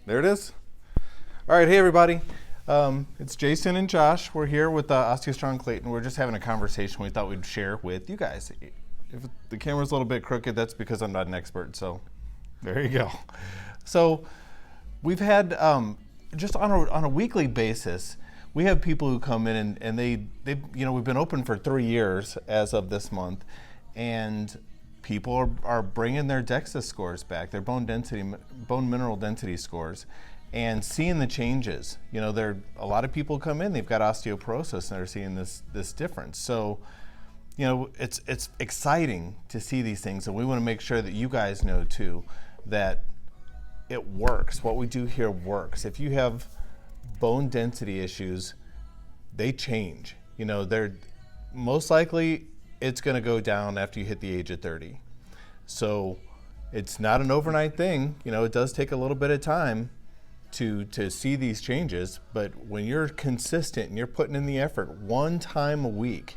There it is. All right, hey everybody. It's Jason and Josh. We're here with OsteoStrong Clayton. We're just having a conversation we thought we'd share with you guys. If the camera's a little bit crooked, that's because I'm not an expert, so there you go. So we've had, just on a weekly basis, we have people who come in and they we've been open for 3 years as of this month, and people are bringing their DEXA scores back, their bone mineral density scores, and seeing the changes. A lot of people come in, they've got osteoporosis, and they're seeing this difference. So, it's exciting to see these things, and we want to make sure that you guys know too that it works. What we do here works. If you have bone density issues, they change. They're most likely it's going to go down after you hit the age of 30. So it's not an overnight thing. It does take a little bit of time to see these changes, but when you're consistent and you're putting in the effort one time a week,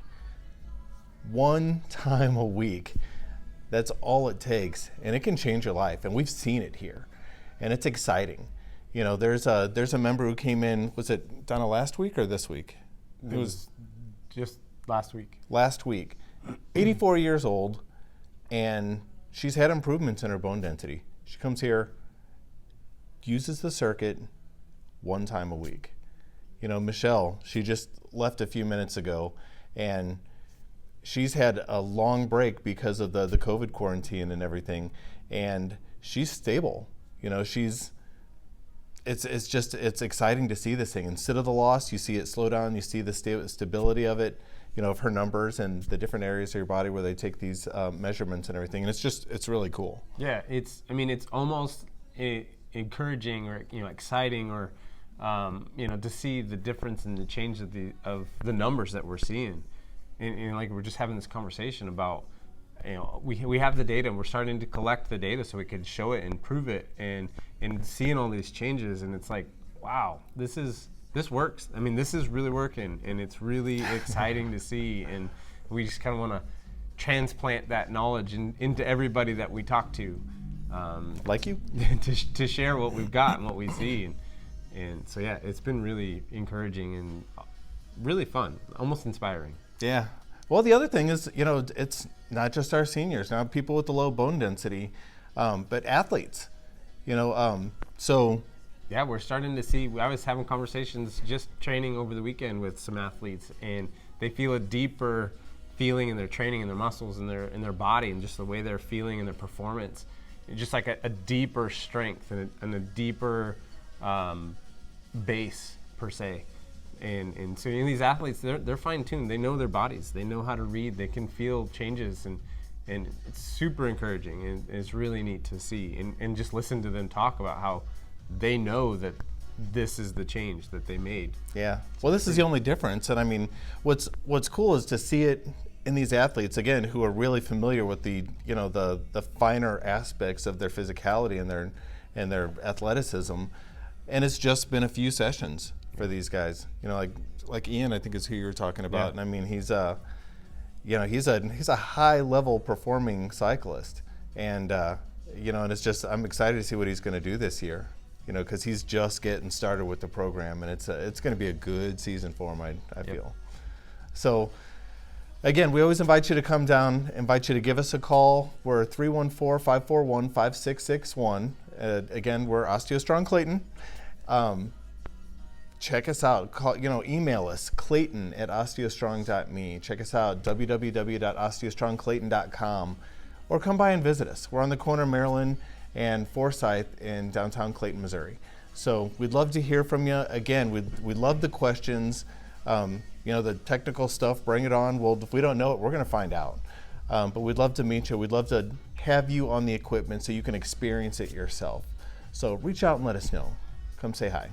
that's all it takes, and it can change your life. And we've seen it here, and it's exciting. There's a member who came in, was it Donna last week or this week? It was just last week. Last week. 84 years old, and she's had improvements in her bone density. She comes here, uses the circuit one time a week. Michelle, she just left a few minutes ago, and she's had a long break because of the COVID quarantine and everything, and she's stable. It's exciting to see this thing. Instead of the loss, you see it slow down, you see the stability of it, of her numbers and the different areas of your body where they take these measurements and everything. And it's really cool. Yeah, it's almost encouraging or exciting or to see the difference and the change of the numbers that we're seeing. And like we're just having this conversation about, we have the data and we're starting to collect the data so we can show it and prove it and seeing all these changes, and it's like, wow, this works. This is really working, and it's really exciting to see, and we just kind of want to transplant that knowledge into everybody that we talk to. Like you? to share what we've got and what we see. And so, yeah, it's been really encouraging and really fun, almost inspiring. Yeah. Well, the other thing is, it's not just our seniors, not people with the low bone density, but athletes, so. Yeah, we're starting to see, I was having conversations just training over the weekend with some athletes, and they feel a deeper feeling in their training and their muscles and their body and just the way they're feeling and their performance. Just like a deeper strength and a deeper base per se. And so these athletes, they're fine-tuned. They know their bodies. They know how to read. They can feel changes, and it's super encouraging, and it's really neat to see and just listen to them talk about how they know that this is the change that they made. Yeah. Well, this is the only difference, and what's cool is to see it in these athletes again who are really familiar with the finer aspects of their physicality and their athleticism, and it's just been a few sessions for these guys. Like Ian, I think is who you were talking about, yeah. And he's a high level performing cyclist, and and it's just, I'm excited to see what he's going to do this year. Because he's just getting started with the program, and it's going to be a good season for him, I feel. So, again, we always invite you to come down, invite you to give us a call. We're 314-541-5661. Again, we're OsteoStrong Clayton. Check us out. Email us, clayton@osteostrong.me. Check us out, www.osteostrongclayton.com. Or come by and visit us. We're on the corner of Maryland and Forsyth in downtown Clayton, Missouri. So we'd love to hear from you. Again, we'd love the questions. The technical stuff, bring it on. Well, if we don't know it, we're going to find out. But we'd love to meet you. We'd love to have you on the equipment so you can experience it yourself. So reach out and let us know. Come say hi.